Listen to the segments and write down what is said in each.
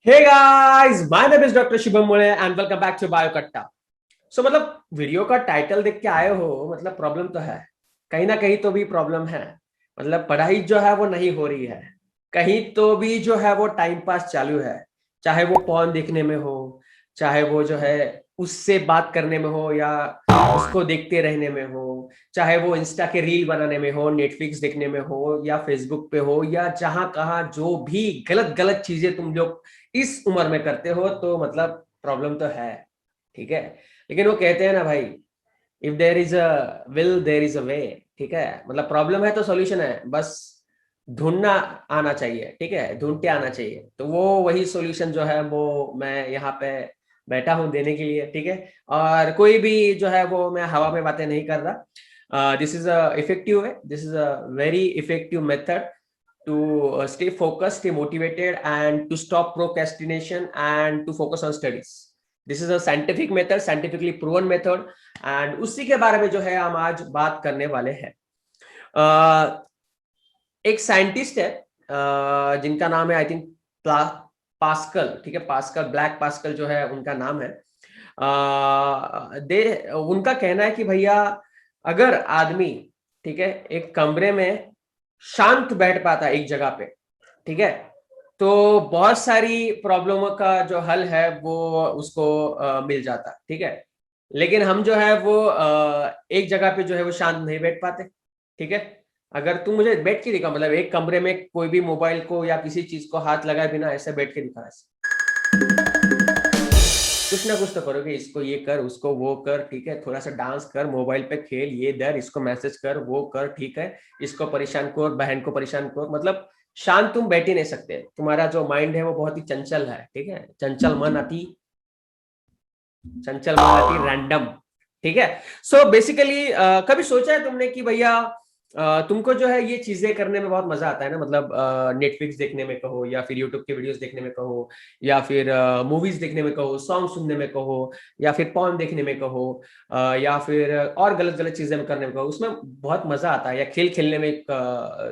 Hey guys, my name is doctor Shubham Mule and welcome back to Biokatta. So मतलब video का title देख के आए हो, मतलब प्रॉब्लम तो है। कहीं ना कहीं तो भी प्रॉब्लम है। मतलब पढ़ाई जो है वो नहीं हो रही है। कहीं तो भी जो है वो टाइम पास चालू है। चाहे वो पॉर्न देखने में हो, चाहे वो जो है उससे बात करने में हो, या उसको देखते रहने में हो, चाहे वो इंस्टा के रील बनाने में हो, नेटफ्लिक्स देखने में हो, या फेसबुक पे हो, या जहां कहा जो भी गलत गलत चीजें तुम लोग इस उम्र में करते हो, तो मतलब प्रॉब्लम तो है। ठीक है। लेकिन वो कहते हैं ना भाई, if there is a will there is a way. ठीक है, मतलब प्रॉब्लम है तो सॉल्यूशन है, बस ढूंढना आना चाहिए। ठीक है, ढूंढते आना चाहिए, तो वो वही सॉल्यूशन जो है वो मैं यहाँ पे बैठा हूँ देने के लिए। ठीक है। और कोई भी जो है वो मैं हवा में बातें नहीं कर रहा। This is a effective way, this is a very effective method to stay focused, stay motivated, and to stop procrastination and to focus on studies. This is a scientific method, scientifically proven method, and उसी के बारे में जो है हम आज बात करने वाले हैं। एक साइंटिस्ट है जिनका नाम है आई थिंक पास्कल। ठीक है, पास्कल, ब्लैक पास्कल जो है उनका नाम है। दे उनका कहना है कि भैया, अगर आदमी, ठीक है, एक कमरे में शांत बैठ पाता है एक जगह पे, ठीक है, तो बहुत सारी प्रॉब्लमों का जो हल है वो उसको मिल जाता। ठीक है। लेकिन हम जो है वो एक जगह पे जो है वो शांत नहीं बैठ पाते। ठीक है। अगर तुम मुझे बैठ के दिखा, मतलब एक कमरे में कोई भी मोबाइल को या किसी चीज को हाथ लगाए बिना ऐसे बैठ के दिखा, ऐसे कुछ ना कुछ तो करोगे, इसको ये कर, उसको वो कर। ठीक है, थोड़ा सा डांस कर, मोबाइल पे खेल, ये दर, इसको मैसेज कर, वो कर। ठीक है, इसको परेशान कर, बहन को परेशान कर। मतलब शांत तुम बैठ ही नहीं सकते, तुम्हारा जो माइंड है वो बहुत ही चंचल है। ठीक है, चंचल मन अति रैंडम। ठीक है। सो बेसिकली कभी सोचा है तुमने कि भैया तुमको जो है ये चीजें करने में बहुत मजा आता है ना, मतलब नेटफ्लिक्स देखने में कहो, या फिर यूट्यूब के वीडियोस देखने में कहो, या फिर मूवीज देखने में कहो, सॉन्ग सुनने में कहो, या फिर पॉर्न देखने में कहो, या फिर और गलत गलत चीजें करने में कहो, उसमें बहुत मजा आता है। या खेल खेलने में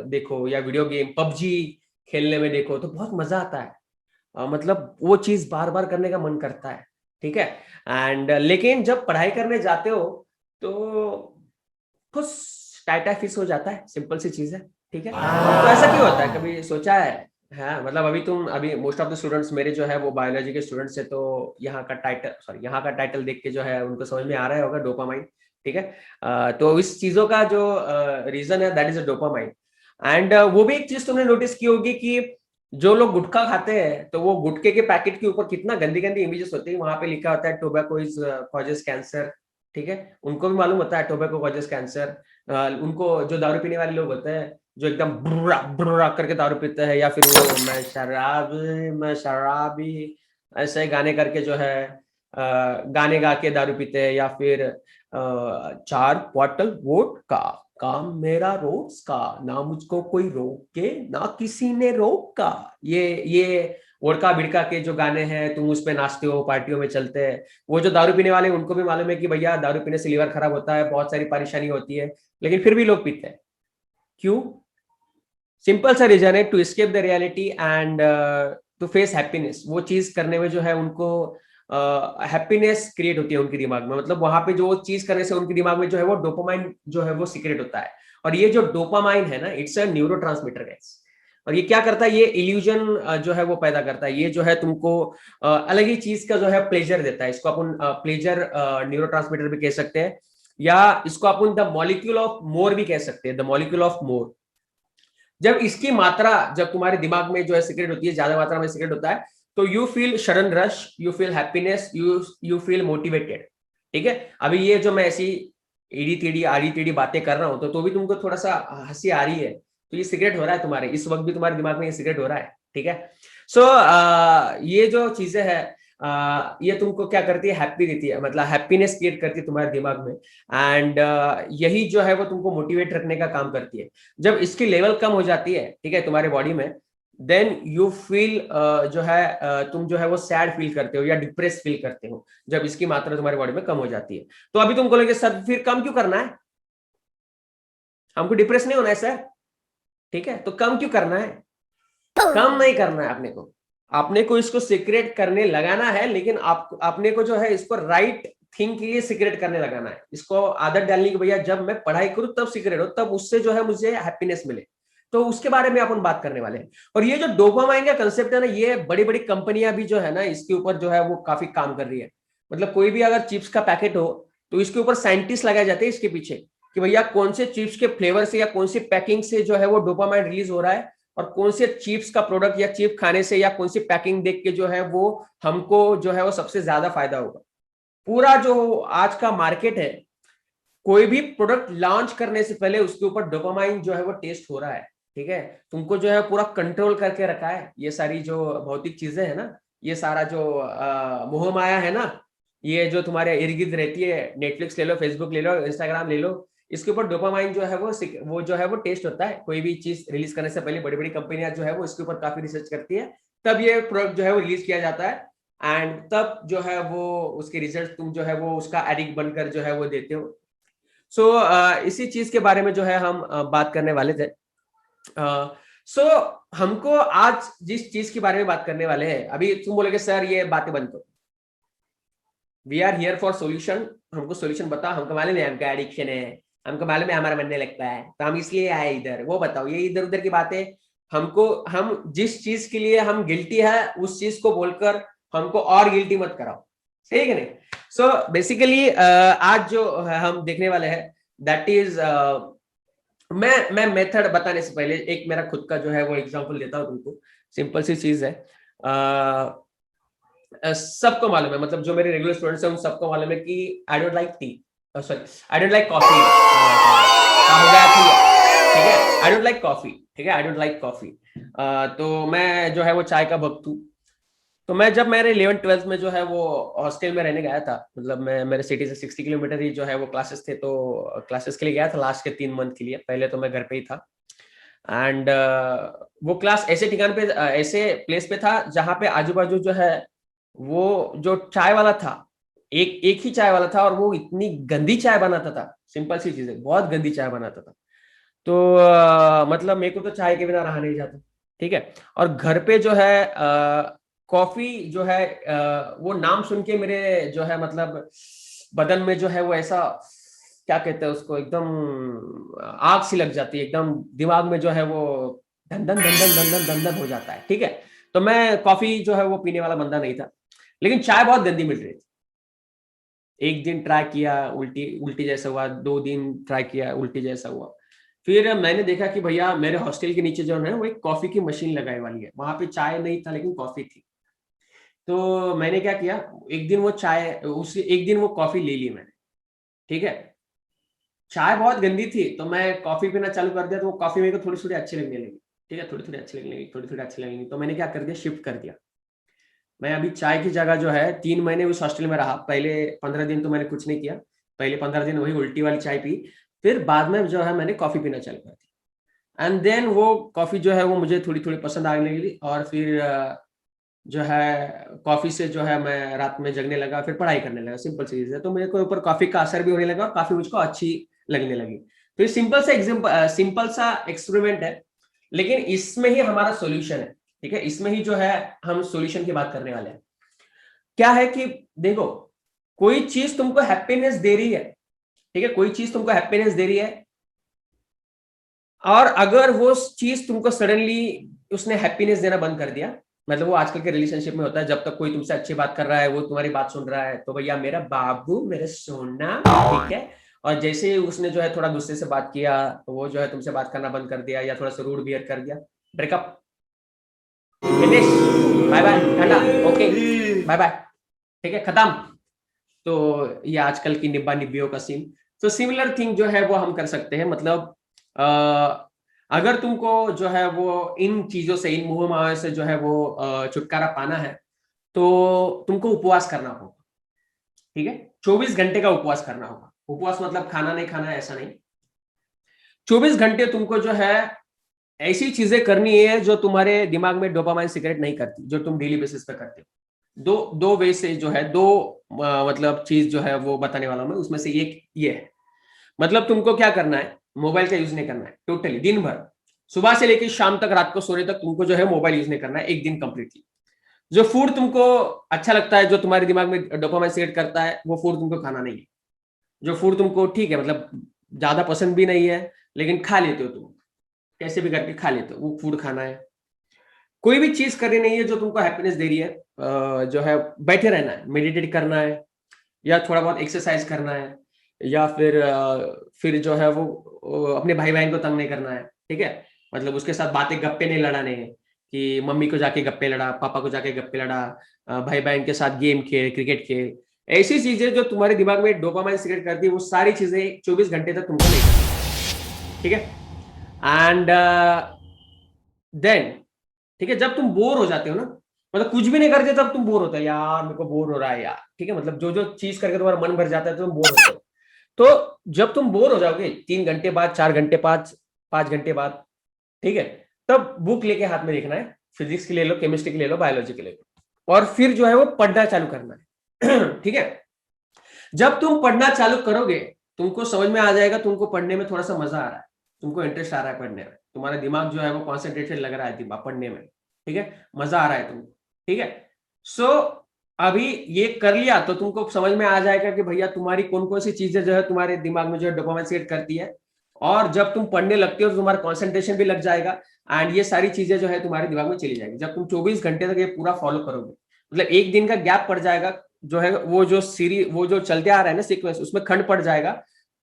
देखो, या वीडियो गेम पबजी खेलने में देखो, तो बहुत मजा आता है। मतलब वो चीज बार बार करने का मन करता है। ठीक है। एंड लेकिन जब पढ़ाई करने जाते हो तो खुश टाइटा फिश हो जाता है, सिंपल सी चीज है। ठीक है, तो ऐसा क्यों होता है, कभी सोचा है? हाँ, मतलब अभी मोस्ट ऑफ द स्टूडेंट्स मेरे जो है वो बायोलॉजी के स्टूडेंट्स है, तो यहाँ का टाइटल देख के जो है उनको समझ में आ रहा होगा, डोपामाइन। ठीक है। तो इस चीजों का जो रीजन है, that is a dopamine. And वो भी एक चीज तुमने नोटिस की होगी कि जो लोग गुटखा खाते हैं, तो वो गुटखे के पैकेट के ऊपर कितना गंदी गंदी इमेजेस होती है, वहां पे लिखा होता है टोबैको इज कॉजेस कैंसर। ठीक है, उनको भी मालूम होता है टोबैको कॉजेस कैंसर। उनको जो दारू पीने वाले लोग होते हैं, जो एकदम बुर्रा बुर्रा करके दारू पीते हैं, या फिर वो मैं शराबी ऐसे गाने करके जो है गाने गा के दारू पीते हैं, या फिर 4 बॉटल वोट का, काम मेरा रोज का, ना मुझको कोई रोके ना किसी ने रोका। ये वोडका बिड़का के जो गाने हैं, तुम उस पे नाचते हो, पार्टियों में चलते हैं। वो जो दारू पीने वाले हैं, उनको भी मालूम है कि भैया दारू पीने से लीवर खराब होता है, बहुत सारी परेशानी होती है, लेकिन फिर भी लोग पीते हैं। क्यों? सिंपल सा रीजन है, to escape the reality and to face happiness. वो चीज करने में जो है उनको हैप्पीनेस क्रिएट होती है उनके दिमाग में। मतलब वहां पे जो चीज करने से उनके दिमाग में जो है वो डोपामाइन जो है वो सीक्रेट होता है। और ये जो डोपामाइन है ना, it's a neuro transmitter guys. और ये क्या करता है, ये इल्यूजन जो है वो पैदा करता है। ये जो है तुमको अलग ही चीज का जो है प्लेजर देता है। इसको अपन प्लेजर न्यूरो ट्रांसमीटर भी कह सकते हैं, या इसको upon the molecule of more भी कह सकते हैं, द मॉलिक्यूल ऑफ मोर। जब इसकी मात्रा, जब तुम्हारे दिमाग में जो है सिगरेट होती है, ज्यादा मात्रा में सिगरेट होता है, तो you feel sudden rush, you feel happiness, you feel motivated. ठीक है। अभी ये जो मैं ऐसी ईडी टीडी आड़ी टीडी बातें कर रहा हूं, तो भी तुमको थोड़ा सा हंसी आ रही है, तो ये सिगरेट हो रहा है तुम्हारे, इस वक्त भी तुम्हारे दिमाग में ये सिगरेट हो रहा है। ठीक है। सो ये जो चीजें हैं, ये तुमको क्या करती है, हैप्पी देती है, मतलब हैप्पीनेस क्रिएट करती है तुम्हारे दिमाग में। एंड यही जो है वो तुमको मोटिवेट रखने का काम करती है। जब इसकी लेवल कम हो जाती है, ठीक है, तुम्हारे बॉडी में, देन यू फील जो है तुम जो है वो सैड फील करते हो या डिप्रेस फील करते हो, जब इसकी मात्रा तुम्हारी बॉडी में कम हो जाती है। तो अभी तुमको लगे सर फिर कम क्यों करना है, हमको डिप्रेस नहीं होना है सर। ठीक है, तो कम क्यों करना है? कम नहीं करना है अपने को। आपने को इसको सीक्रेट करने लगाना है, लेकिन आप अपने को जो है इसको राइट थिंग के लिए सीक्रेट करने लगाना है। इसको आदत डालनी कि भैया जब मैं पढ़ाई करूं तब सीक्रेट हो, तब उससे जो है मुझे हैप्पीनेस मिले। तो उसके बारे में अपन बात करने वाले हैं। और ये जो डोपामाइन का कंसेप्ट है ना, ये बड़ी बड़ी कंपनियां भी जो है ना इसके ऊपर जो है वो काफी काम कर रही है। मतलब कोई भी अगर चिप्स का पैकेट हो तो इसके ऊपर साइंटिस्ट लगाए जाते हैं इसके पीछे, कि भैया कौन से चिप्स के फ्लेवर से या कौन सी पैकिंग से जो है वो डोपामाइन रिलीज हो रहा है, और कौन से चिप्स का प्रोडक्ट या चिप खाने से या कौन सी पैकिंग देख के जो है वो हमको जो है वो सबसे ज्यादा फायदा होगा। पूरा जो आज का मार्केट है, कोई भी प्रोडक्ट लॉन्च करने से पहले उसके ऊपर डोपामाइन जो है वो टेस्ट हो रहा है। ठीक है, तुमको जो है पूरा कंट्रोल करके रखा है। ये सारी जो भौतिक चीजें है ना, ये सारा जो मोह माया है ना, ये जो तुम्हारे इर्द गिर्द रहती है, नेटफ्लिक्स ले लो, फेसबुक ले लो, इंस्टाग्राम ले लो, इसके ऊपर डोपामाइन जो है वो जो है वो टेस्ट होता है। कोई भी चीज रिलीज करने से पहले बड़ी बड़ी कंपनियां जो है वो इसके ऊपर काफी रिसर्च करती है, तब ये प्रोडक्ट जो है वो रिलीज किया जाता है। एंड तब जो है वो उसके रिजल्ट तुम जो है वो उसका एडिक्ट बनकर जो है वो देते हो। सो इसी चीज के बारे में जो है हम बात करने वाले थे। सो हमको आज जिस चीज के बारे में बात करने वाले हैं, अभी तुम बोलोगे सर ये बातें बंद करो, we are here for solution. हमको सोल्यूशन बताओ, हमको मालूम है हमका एडिक्शन है, हमको मालूम है हमारा बनने लगता है, तो हम इसलिए आए इधर। वो बताओ, ये इधर उधर की बातें हमको, हम जिस चीज के लिए हम गिल्टी है उस चीज को बोलकर हमको और गिल्टी मत कराओ, सही है नहीं। सो बेसिकली आज जो हम देखने वाले हैं दैट इज, मैं मेथड बताने से पहले एक मेरा खुद का जो है वो एग्जांपल देता हूं तुमको। सिंपल सी चीज है, सबको मालूम है, मतलब जो मेरे रेगुलर स्टूडेंट्स हैं उन सबको मालूम है कि I don't like T, sorry I don't like coffee. हो गया ठीक है, आई डोंट लाइक कॉफी, ठीक है, आई डोंट लाइक कॉफी। तो मैं जो है वो चाय का भक्त हूँ। तो मैं जब मेरे 11th-12th में जो है वो हॉस्टल में रहने गया था, मतलब मैं मेरे सिटी से 60 किलोमीटर ही जो है वो क्लासेस थे, तो क्लासेस के लिए गया था लास्ट के 3 मंथ के लिए। पहले तो मैं घर पे ही था। एंड वो क्लास ऐसे ठिकाने पे, ऐसे प्लेस पे था जहाँ पे आजू बाजू जो है वो जो चाय वाला था, एक एक ही चाय वाला था, और वो इतनी गंदी चाय बनाता था। सिंपल सी चीज है, बहुत गंदी चाय बनाता था। तो मतलब मेरे को तो चाय के बिना रहा नहीं जाता। ठीक है, और घर पे जो है कॉफी जो है, वो नाम सुन के मेरे जो है मतलब बदन में जो है वो ऐसा, क्या कहते हैं उसको, एकदम आग सी लग जाती है, एकदम दिमाग में जो है वो धंधन धंधन धंधन धंधन हो जाता है। ठीक है, तो मैं कॉफी जो है वो पीने वाला बंदा नहीं था, लेकिन चाय बहुत गंदी मिल रही थी। एक दिन ट्राई किया, उल्टी उल्टी जैसा हुआ, 2 दिन ट्राई किया, उल्टी जैसा हुआ। फिर मैंने देखा कि भैया मेरे हॉस्टल के नीचे जो है वो एक कॉफी की मशीन लगाई वाली है, वहां पे चाय नहीं था लेकिन कॉफी थी। तो मैंने क्या किया, एक दिन वो चाय, उस एक दिन वो कॉफी ले ली मैंने। ठीक है, चाय बहुत गंदी थी तो मैं कॉफी पीना चालू कर दिया, तो वो कॉफी मेरे को थोड़ी थोड़ी अच्छी लगने लगी। ठीक है, थोड़ी थोड़ी अच्छी लगने लगी, थोड़ी थोड़ी अच्छी लगने लगी, तो मैंने क्या कर दिया, शिफ्ट कर दिया। मैं अभी चाय की जगह जो है 3 महीने उस हॉस्टल में रहा। पहले 15 दिन तो मैंने कुछ नहीं किया, पहले 15 दिन वही उल्टी वाली चाय पी। फिर बाद में जो है मैंने कॉफी पीना चालू कर दिया, एंड देन वो कॉफी जो है वो मुझे थोड़ी थोड़ी पसंद आने लगी। और फिर जो है कॉफी से जो है मैं रात में जगने लगा, फिर पढ़ाई करने लगा। सिंपल सी चीज है, तो मेरे को ऊपर कॉफी का असर भी होने लगा और काफी मुझको अच्छी लगने लगी। तो ये सिंपल सा एग्जाम्पल, सिंपल सा एक्सपेरिमेंट है, लेकिन इसमें ही हमारा सॉल्यूशन है। ठीक है, इसमें ही जो है हम सॉल्यूशन की बात करने वाले हैं। क्या है कि देखो, कोई चीज तुमको हैप्पीनेस दे रही है, ठीक है, कोई चीज तुमको हैप्पीनेस दे रही है, और अगर वो चीज तुमको सडनली उसने हैप्पीनेस देना बंद कर दिया, मतलब वो आजकल के रिलेशनशिप में होता है, जब तक कोई तुमसे अच्छी बात कर रहा है, वो तुम्हारी बात सुन रहा है, तो भैया मेरा बाबू, मेरे सोना, ठीक है। और जैसे ही उसने जो है थोड़ा गुस्से से बात किया, तो वो जो है तुमसे बात करना बंद कर दिया या थोड़ा सा रूड बिहेव कर दिया, breakup, finish, bye bye tata, okay bye bye, ठीक है, खत्म। तो ये आजकल की निब्बा निब्बियों का सीन। तो सिमिलर थिंग जो है वो हम कर सकते हैं। मतलब अगर तुमको जो है वो इन चीजों से, इन मोह माया से जो है वो छुटकारा पाना है, तो तुमको उपवास करना होगा। ठीक है, 24 घंटे का उपवास करना होगा। उपवास मतलब खाना नहीं खाना है, ऐसा नहीं। 24 घंटे तुमको जो है ऐसी चीजें करनी है जो तुम्हारे दिमाग में डोपामाइन सिगरेट नहीं करती, जो तुम डेली बेसिस पे करते हो। दो दो वे से जो है, दो मतलब चीज जो है वो बताने वाला हूं मैं। उसमें से एक ये है, मतलब तुमको क्या करना है, मोबाइल का यूज नहीं करना है टोटली दिन भर, सुबह से लेकर शाम तक, रात को सोने तक तुमको जो है मोबाइल यूज नहीं करना है एक दिन कंप्लीटली। जो फूड तुमको अच्छा लगता है, जो तुम्हारे दिमाग में डोपामाइन क्रिएट करता है, वो फूड तुमको खाना नहीं है। जो फूड तुमको ठीक है, मतलब ज्यादा पसंद भी नहीं है, लेकिन खा लेते हो तुम, कैसे भी करके खा लेते हो, वो फूड खाना है। कोई भी चीज करनी नहीं है जो तुमको हैप्पीनेस दे रही है, जो है बैठे रहना है, मेडिटेट करना है, या थोड़ा बहुत एक्सरसाइज करना है, या फिर जो है वो अपने भाई बहन को तंग नहीं करना है, ठीक है। मतलब उसके साथ बातें गप्पे नहीं लड़ाने हैं, कि मम्मी को जाके गप्पे लड़ा, पापा को जाके गप्पे लड़ा, भाई बहन के साथ गेम खेल, क्रिकेट खेल। ऐसी चीजें जो तुम्हारे दिमाग में डोपामाइन सीक्रेट करती है, वो सारी चीजें 24 घंटे तक तुमको नहीं करनी, ठीक है। एंड देन, ठीक है, जब तुम बोर हो जाते हो ना, मतलब कुछ भी नहीं करते तब तुम बोर होते हो, यार मेरे को बोर हो रहा है यार, ठीक है, मतलब जो जो चीज करके तुम्हारा मन भर जाता है तो तुम बोर होते हो। तो जब तुम बोर हो जाओगे 3 घंटे बाद, 4 घंटे, 5 घंटे बाद, ठीक है, तब बुक लेके हाथ में देखना है, फिजिक्स की ले लो, केमिस्ट्री की ले लो, बायोलॉजी की ले लो, और फिर जो है वो पढ़ना चालू करना है। ठीक है। जब तुम पढ़ना चालू करोगे, तुमको समझ में आ जाएगा, तुमको पढ़ने में थोड़ा सा मजा आ रहा है, तुमको इंटरेस्ट आ रहा है पढ़ने में, तुम्हारा दिमाग जो है वो कॉन्सेंट्रेटेड लग रहा है दिमाग पढ़ने में, ठीक है, मजा आ रहा है तुमको, ठीक है। सो अभी ये कर लिया तो तुमको समझ में आ जाएगा कि भैया तुम्हारी कौन कौन सी चीजें जो है तुम्हारे दिमाग में जो है डोपामाइन क्रिएट करती है, और जब तुम पढ़ने लगते हो तो तुम्हारा कॉन्सेंट्रेशन भी लग जाएगा, एंड ये सारी चीजें जो है तुम्हारे दिमाग में चली जाएगी। जब तुम 24 घंटे तक ये पूरा फॉलो करोगे, मतलब एक दिन का गैप पड़ जाएगा, जो है वो जो सीरीज, वो जो चलते आ रहा है ना सीक्वेंस, उसमें खंड पड़ जाएगा,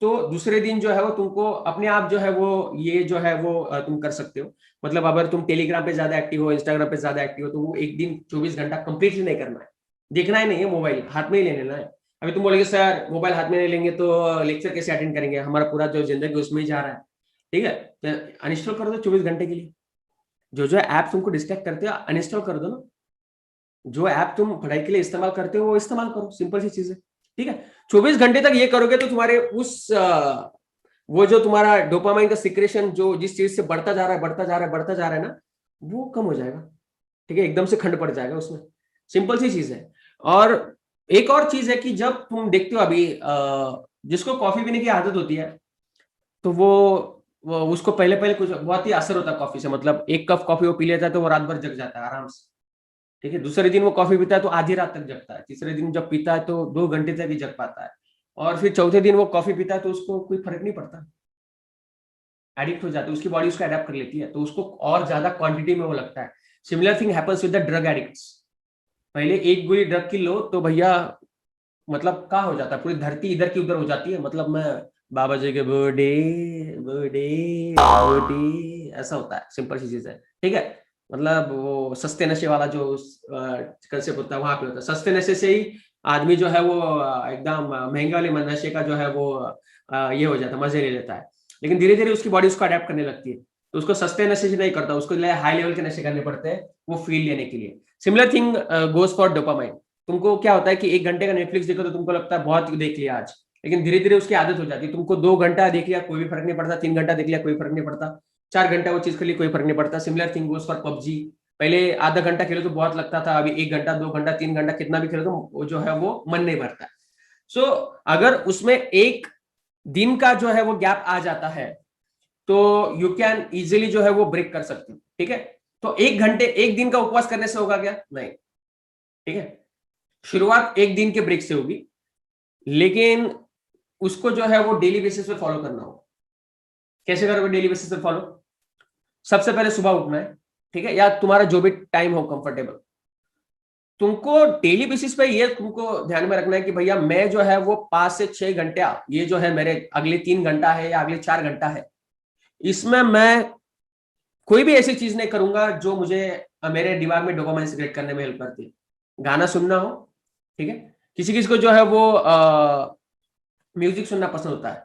तो दूसरे दिन जो है वो तुमको अपने आप जो है वो ये जो है वो तुम कर सकते हो। मतलब अगर तुम टेलीग्राम पे ज्यादा एक्टिव हो, इंस्टाग्राम पे ज्यादा एक्टिव हो, तो वो एक दिन 24 घंटा कंप्लीटली नहीं करना है, देखना ही नहीं है, मोबाइल हाथ में ही ले लेना है। अभी तुम बोलेगे सर मोबाइल हाथ में नहीं लेंगे तो लेक्चर कैसे अटेंड करेंगे, हमारा पूरा जो जिंदगी उसमें ही जा रहा है, ठीक है, तो अनइंस्टॉल कर दो 24 घंटे के लिए। जो जो ऐप तुमको डिस्ट्रैक्ट करते हो अनइंस्टॉल कर दो ना, जो ऐप तुम पढ़ाई के लिए इस्तेमाल करते हो वो इस्तेमाल करो, सिंपल सी चीज है, ठीक है। 24 घंटे तक ये करोगे तो तुम्हारे उस वो जो तुम्हारा डोपामाइन का सिक्रेशन जो जिस चीज से बढ़ता जा रहा है, बढ़ता जा रहा है, बढ़ता जा रहा है ना, वो कम हो जाएगा, ठीक है, एकदम से खंड पड़ जाएगा उसमें, सिंपल सी चीज है। और एक और चीज है कि जब तुम देखते हो अभी जिसको कॉफी पीने की आदत होती है, तो वो उसको पहले पहले कुछ बहुत ही असर होता है कॉफी से, मतलब 1 कप कॉफी वो पी लेता है तो वो रात भर जग जाता है आराम से, ठीक है। दूसरे दिन वो कॉफी पीता है तो आधी रात तक जगता है, तीसरे दिन जब पीता है तो 2 घंटे तक ही जग पाता है, और फिर चौथे दिन वो कॉफी पीता है तो उसको कोई फर्क नहीं पड़ता, एडिक्ट हो जाता है, उसकी बॉडी उसको अडेप्ट कर लेती है, तो उसको और ज्यादा क्वांटिटी में वो लगता है। Similar thing happens with the drug addicts. पहले एक गोली ड्रग की लो तो भैया मतलब क्या हो जाता है, पूरी धरती इधर की उधर हो जाती है, मतलब मैं बाबा जी के बर्थडे बर्थडे बर्थडे ऐसा होता है, सिंपल सी चीज है, ठीक है। मतलब वो सस्ते नशे वाला जो कंसेप्ट होता है वहां पे होता है, सस्ते नशे से ही आदमी जो है वो एकदम महंगे वाले नशे का जो है वो ये हो जाता है, मजे ले लेता है, लेकिन धीरे धीरे उसकी बॉडी उसको अडेप्ट करने लगती है, तो उसको सस्ते नशे से नहीं करता, उसको हाई लेवल के नशे करने पड़ते हैं वो फील लेने के लिए। Similar thing goes for dopamine. तुमको क्या होता है कि 1 घंटे का नेटफ्लिक्स देखो तो तुमको लगता है बहुत देख लिया आज, लेकिन धीरे धीरे उसकी आदत हो जाती है, तुमको 2 घंटा देख लिया कोई भी फर्क नहीं पड़ता, 3 घंटा देख लिया कोई फर्क नहीं पड़ता, 4 घंटा वो चीज के लिए कोई फर्क नहीं पड़ता। Similar thing goes for PUBG. पहले आधा घंटा खेलो तो बहुत लगता था, अभी 1 घंटा, 2 घंटा, 3 घंटा कितना भी खेलो तो वो जो है वो मन नहीं भरता। सो अगर उसमें एक दिन का जो है वो गैप आ जाता है तो यू कैन इजिली जो है वो ब्रेक कर सकते हो, ठीक है। तो 1 घंटे, एक दिन का उपवास करने से होगा क्या? नहीं, ठीक है। शुरुआत एक दिन के ब्रेक से होगी, लेकिन उसको जो है वो डेली बेसिस पे फॉलो करना होगा। कैसे करोगे डेली बेसिस पे फॉलो? सबसे पहले सुबह उठना है, ठीक है, या तुम्हारा जो भी टाइम हो कंफर्टेबल, तुमको डेली बेसिस पे ये तुमको ध्यान में रखना है कि भैया मैं जो है वो 5 से 6 घंटा, ये जो है मेरे अगले 3 घंटा है या अगले 4 घंटा है, इसमें मैं कोई भी ऐसी चीज नहीं करूंगा जो मुझे मेरे दिमाग में डोपामाइन क्रिएट करने में हेल्प करती है। गाना सुनना हो, ठीक है, किसी किसी को जो है वो म्यूजिक सुनना पसंद होता है,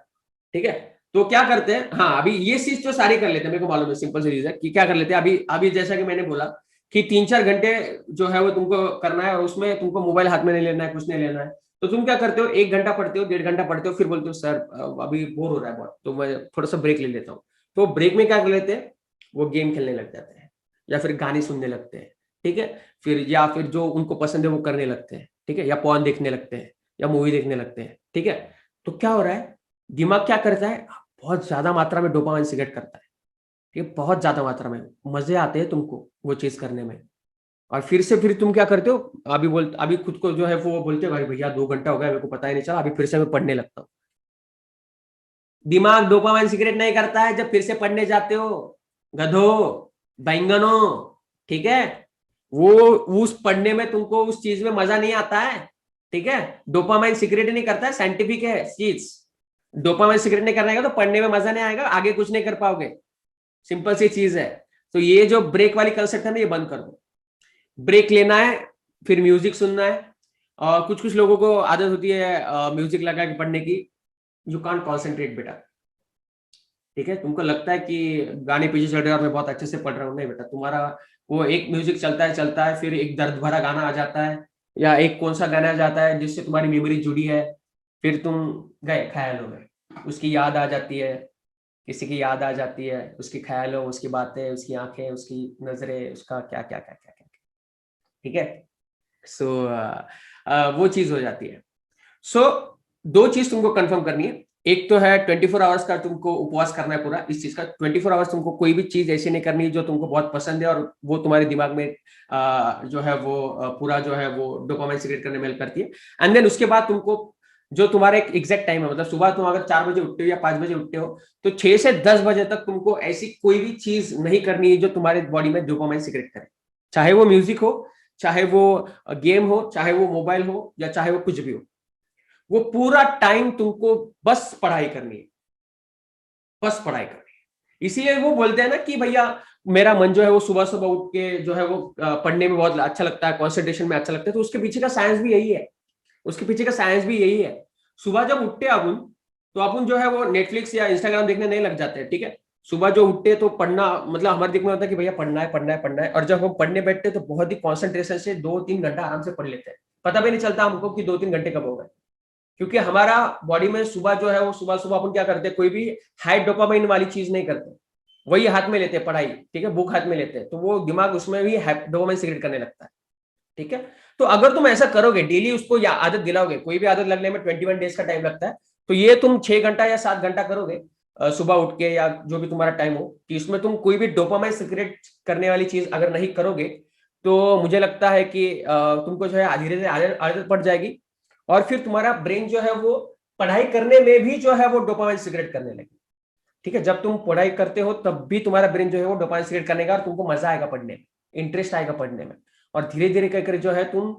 ठीक है, तो क्या करते हैं, हाँ अभी ये चीज तो सारी कर लेते हैं, मेरे को मालूम है, सिंपल सी चीज है कि क्या कर लेते हैं, अभी अभी जैसा कि मैंने बोला कि 3-4 घंटे जो है वो तुमको करना है, और उसमें तुमको मोबाइल हाथ में नहीं लेना है, कुछ नहीं लेना है, तो तुम क्या करते हो, 1 घंटा पढ़ते हो, 1.5 घंटा पढ़ते हो, फिर बोलते हो सर अभी बोर हो रहा है बहुत, तो मैं थोड़ा सा ब्रेक ले लेता हूँ। तो ब्रेक में क्या कर लेते हैं, वो गेम खेलने लग जाते हैं, या फिर गाने सुनने लगते हैं, ठीक है, फिर या फिर जो उनको पसंद है वो करने लगते हैं, ठीक है, या पॉर्न देखने लगते हैं, या मूवी देखने लगते हैं, ठीक है। तो क्या हो रहा है, दिमाग क्या करता है, बहुत ज्यादा मात्रा में डोपामाइन सिगरेट करता है, ठीक है, बहुत ज्यादा मात्रा में, मजे आते हैं तुमको वो चीज करने में, और फिर तुम क्या करते हो, अभी खुद को जो है वो बोलते हो भाई भैया 2 घंटा हो गया मेरे को पता ही नहीं चला, अभी फिर से मैं पढ़ने लगता हूँ। दिमाग डोपामाइन सीक्रेट नहीं करता है जब फिर से पढ़ने जाते हो, गधो, बैंगनो, ठीक है। वो उस पढ़ने में तुमको उस चीज में मजा नहीं आता है, ठीक है। डोपामाइन सीक्रेट नहीं करता है, साइंटिफिक है चीज। डोपामाइन सीक्रेट नहीं करने का तो पढ़ने में मजा नहीं आएगा, आगे कुछ नहीं कर पाओगे, सिंपल सी चीज है। तो ये जो ब्रेक वाली कंसेप्ट है ना, ये बंद कर दो। ब्रेक लेना है, फिर म्यूजिक सुनना है। और कुछ कुछ लोगों को आदत होती है म्यूजिक लगा के पढ़ने की, यू कांट कॉन्सेंट्रेट बेटा, ठीक है। तुमको लगता है कि गाने पीछे चल रहे हैं और मैं बहुत अच्छे से पढ़ रहा हूँ, नहीं बेटा, तुम्हारा वो एक म्यूजिक चलता है फिर एक दर्द भरा गाना आ जाता है, या एक कौन सा गाना आ जाता है जिससे तुम्हारी मेमोरी जुड़ी है, फिर तुम गए ख्यालों में, उसकी याद आ जाती है, किसी की याद आ जाती है, उसकी ख्यालों, उसकी बातें, उसकी आंखें, उसकी नजरें, उसका क्या क्या क्या क्या क्या, ठीक है। सो वो चीज हो जाती है। सो दो चीज तुमको कंफर्म करनी है। एक तो है 24 आवर्स का तुमको उपवास करना है पूरा इस चीज का, 24 आवर्स तुमको कोई भी चीज ऐसी नहीं करनी जो तुमको बहुत पसंद है और वो तुम्हारे दिमाग में जो है वो पूरा जो है वो डोपामाइन सीक्रेट करने में हेल्प करती है। एंड देन उसके बाद तुमको जो तुम्हारा एक एग्जैक्ट टाइम है, मतलब सुबह तुम अगर 4 बजे उठते हो या 5 बजे उठते हो, तो 6 से 10 बजे तक तुमको ऐसी कोई भी चीज नहीं करनी है जो तुम्हारे बॉडी में डोपामाइन सीक्रेट करे, चाहे वो म्यूजिक हो, चाहे वो गेम हो, चाहे वो मोबाइल हो, या चाहे वो कुछ भी हो। वो पूरा टाइम तुमको बस पढ़ाई करनी है, बस पढ़ाई करनी है। इसीलिए वो बोलते हैं ना कि भैया मेरा मन जो है वो सुबह सुबह उठ के जो है वो पढ़ने में बहुत अच्छा लगता है, कंसंट्रेशन में अच्छा लगता है, तो उसके पीछे का साइंस भी यही है, उसके पीछे का साइंस भी यही है। सुबह जब उठते अपन, तो अपन जो है वो नेटफ्लिक्स या इंस्टाग्राम देखने नहीं लग जाते हैं, ठीक है। सुबह जो उठते तो पढ़ना, मतलब हमारे दिमाग में होता है कि भैया पढ़ना है पढ़ना है पढ़ना है, और जब हम पढ़ने बैठते तो बहुत ही कॉन्सेंट्रेशन से 2-3 घंटा आराम से पढ़ लेते हैं, पता भी नहीं चलता हमको कि 2-3 घंटे कब हो गए। क्योंकि हमारा बॉडी में सुबह जो है वो सुबह सुबह अपन क्या करते हैं, कोई भी हाई डोपामाइन वाली चीज नहीं करते, वही हाथ में लेते हैं पढ़ाई, ठीक है, बुक हाथ में लेते हैं, तो वो दिमाग उसमें भी डोपामाइन सीक्रेट करने लगता है, ठीक है। तो अगर तुम ऐसा करोगे डेली, उसको या आदत दिलाओगे, कोई भी आदत लगने में 21 डेज का टाइम लगता है, तो ये तुम 6 घंटा या 7 घंटा करोगे सुबह उठ के, या जो भी तुम्हारा टाइम हो, कि इसमें तुम कोई भी डोपामाइन सीक्रेट करने वाली चीज अगर नहीं करोगे, तो मुझे लगता है कि तुमको जो है धीरे धीरे आदत पड़ जाएगी, और फिर तुम्हारा ब्रेन जो है वो पढ़ाई करने में भी जो है वो डोपामाइन सीक्रेट करने लगे, ठीक है। जब तुम पढ़ाई करते हो तब भी तुम्हारा ब्रेन जो है वो डोपामाइन सीक्रेट करेगा, और तुमको मजा आएगा पढ़ने में, इंटरेस्ट आएगा पढ़ने में, और धीरे धीरे करके जो है तुम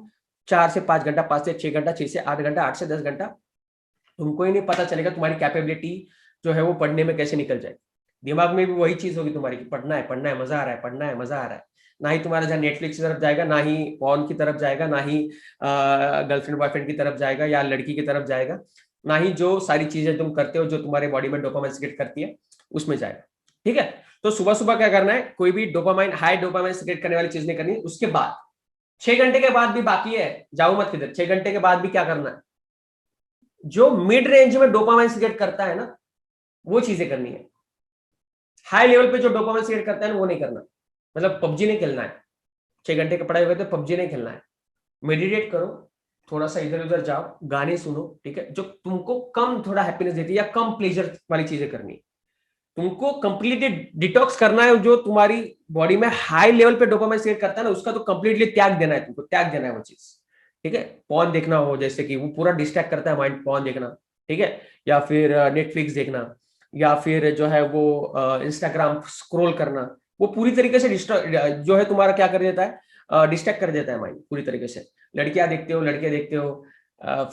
4 से 5 घंटा, 5 से 6 घंटा, 6 से 8 घंटा, 8 से 10 घंटा, तुमको ही नहीं पता चलेगा तुम्हारी कैपेबिलिटी जो है वो पढ़ने में कैसे निकल जाएगी। दिमाग में भी वही चीज होगी तुम्हारी कि पढ़ना है मजा आ रहा है, पढ़ना है मजा आ रहा है, ना ही तुम्हारा जहाँ नेटफ्लिक्स की तरफ जाएगा, ना ही पॉर्न की तरफ जाएगा, ना ही गर्लफ्रेंड बॉयफ्रेंड की तरफ जाएगा या लड़की की तरफ जाएगा, ना ही जो सारी चीजें तुम करते हो जो तुम्हारे बॉडी में डोपामाइन सीक्रेट करती है उसमें जाएगा, ठीक है। तो सुबह सुबह क्या करना है, कोई भी डोपामाइन हाई डोपामाइन सीक्रेट करने वाली चीज नहीं करनी। उसके बाद 6 घंटे के बाद भी बाकी है, जाओ मत किधर, 6 घंटे के बाद भी क्या करना है, जो मिड रेंज में डोपामाइन सीक्रेट करता है ना, वो चीजें करनी है। हाई लेवल पे जो डोपामाइन सीक्रेट करता है ना, वो नहीं करना, मतलब पबजी नहीं खेलना है, 6 घंटे की पढ़ाई हुए तो पबजी नहीं खेलना है, मेडिटेट करो, थोड़ा सा इधर उधर जाओ, गाने सुनो, ठीक है, जो तुमको कम थोड़ा हैप्पीनेस देती है या कम प्लेजर वाली चीजें करनी है। तुमको कंप्लीटली डिटॉक्स करना है, जो तुम्हारी बॉडी में हाई लेवल पे डोपामाइन सीक्रेट करता है ना, उसका तो कंप्लीटली त्याग देना है, तुमको त्याग देना है वो चीज, ठीक है। पॉर्न देखना हो, जैसे कि वो पूरा डिस्ट्रैक्ट करता है माइंड, पॉर्न देखना, ठीक है, या फिर नेटफ्लिक्स देखना, या फिर जो है वो इंस्टाग्राम स्क्रॉल करना, वो पूरी तरीके से जो है तुम्हारा क्या कर देता है, डिस्ट्रैक्ट कर देता है माइंड पूरी तरीके से। लड़कियां देखते हो, लड़के देखते हो,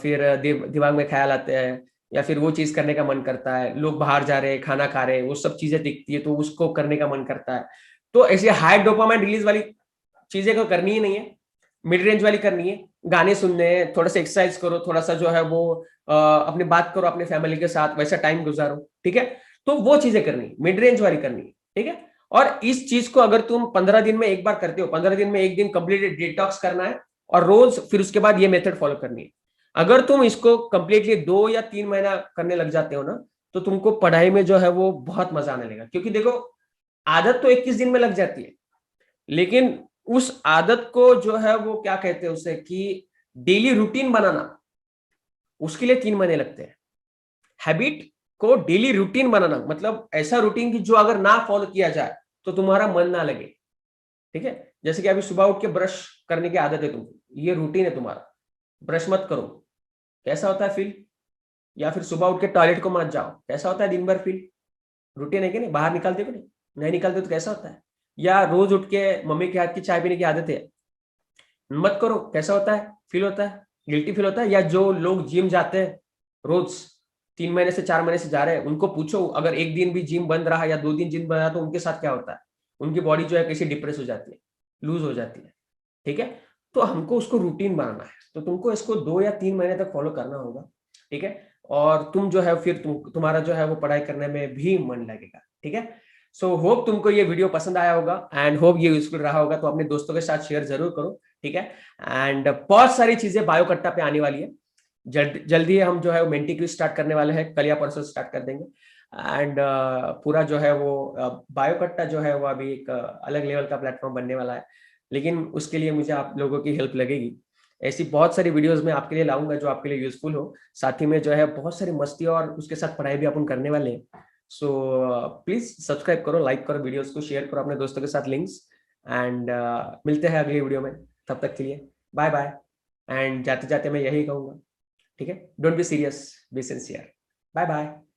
फिर दिमाग में ख्याल आते हैं, या फिर वो चीज करने का मन करता है, लोग बाहर जा रहे हैं, खाना खा रहे हैं, वो सब चीजें दिखती है तो उसको करने का मन करता है। तो ऐसे हाई डोपामाइन रिलीज वाली चीजें को करनी ही नहीं है, मिड रेंज वाली करनी है। गाने सुनने हैं, थोड़ा सा एक्सरसाइज करो, थोड़ा सा जो है वो अपनी बात करो अपने फैमिली के साथ, वैसा टाइम गुजारो, ठीक है। तो वो चीजें करनी है, मिड रेंज वाली करनी है, ठीक है। और इस चीज को अगर तुम 15 दिन में एक बार करते हो, 15 दिन में एक दिन कंप्लीटली डिटॉक्स करना है, और रोज फिर उसके बाद ये मेथड फॉलो करनी है। अगर तुम इसको कंप्लीटली 2 या 3 महीना करने लग जाते हो ना, तो तुमको पढ़ाई में जो है वो बहुत मजा आने लगेगा। क्योंकि देखो, आदत तो 21 दिन में लग जाती है, लेकिन उस आदत को जो है वो क्या कहते हैं उसे, कि डेली रूटीन बनाना, उसके लिए 3 महीने लगते हैं। हैबिट को डेली रूटीन बनाना, मतलब ऐसा रूटीन कि जो अगर ना फॉलो किया जाए तो तुम्हारा मन ना लगे, ठीक है। जैसे कि अभी सुबह उठ के ब्रश करने की आदत है तुमको, ये रूटीन है तुम्हारा, ब्रश मत करो, कैसा होता है फील? या फिर सुबह उठ के टॉयलेट को मत जाओ, कैसा होता है दिन भर फील? रूटीन है कि नहीं? बाहर निकालते हो नहीं? नहीं निकालते तो कैसा होता है? या रोज उठ के मम्मी के हाथ की चाय पीने की आदत है, मत करो, कैसा होता है? फील होता है, गिल्टी फील होता है? या जो लोग जिम जाते हैं रोज 3 महीने से 4 महीने से जा रहे हैं, उनको पूछो अगर एक दिन भी जिम बंद रहा या 2 दिन जिम बंद रहा तो उनके साथ क्या होता है? उनकी बॉडी जो है कैसी डिप्रेस हो जाती है, लूज हो जाती है। ठीक है, तो हमको उसको रूटीन बनाना है, तो तुमको इसको 2 या 3 महीने तक फॉलो करना होगा। ठीक है, और तुम जो है फिर तुम्हारा जो है वो पढ़ाई करने में भी मन लगेगा। ठीक है, सो होप तुमको ये वीडियो पसंद आया होगा एंड होप ये यूजफुल रहा होगा, तो अपने दोस्तों के साथ शेयर जरूर करो। ठीक है, एंड बहुत सारी चीजें बायोकट्टा पे आने वाली है, जल्दी हम जो है वो मेंटी क्विज स्टार्ट करने वाले हैं, कल या परसों स्टार्ट कर देंगे। एंड पूरा जो है वो बायोकट्टा जो है वो अभी एक अलग लेवल का प्लेटफॉर्म बनने वाला है, लेकिन उसके लिए मुझे आप लोगों की हेल्प लगेगी। ऐसी बहुत सारी वीडियोस मैं आपके लिए लाऊंगा जो आपके लिए यूजफुल हो, साथ ही में जो है बहुत सारी मस्ती और उसके साथ पढ़ाई भी अपन करने वाले हैं। सो प्लीज सब्सक्राइब करो, लाइक करो, वीडियोस को शेयर करो अपने दोस्तों के साथ लिंक्स, एंड मिलते हैं अगली वीडियो में। तब तक के लिए बाय बाय। एंड जाते जाते मैं यही कहूंगा, ठीक है, don't be serious, be sincere. Bye bye.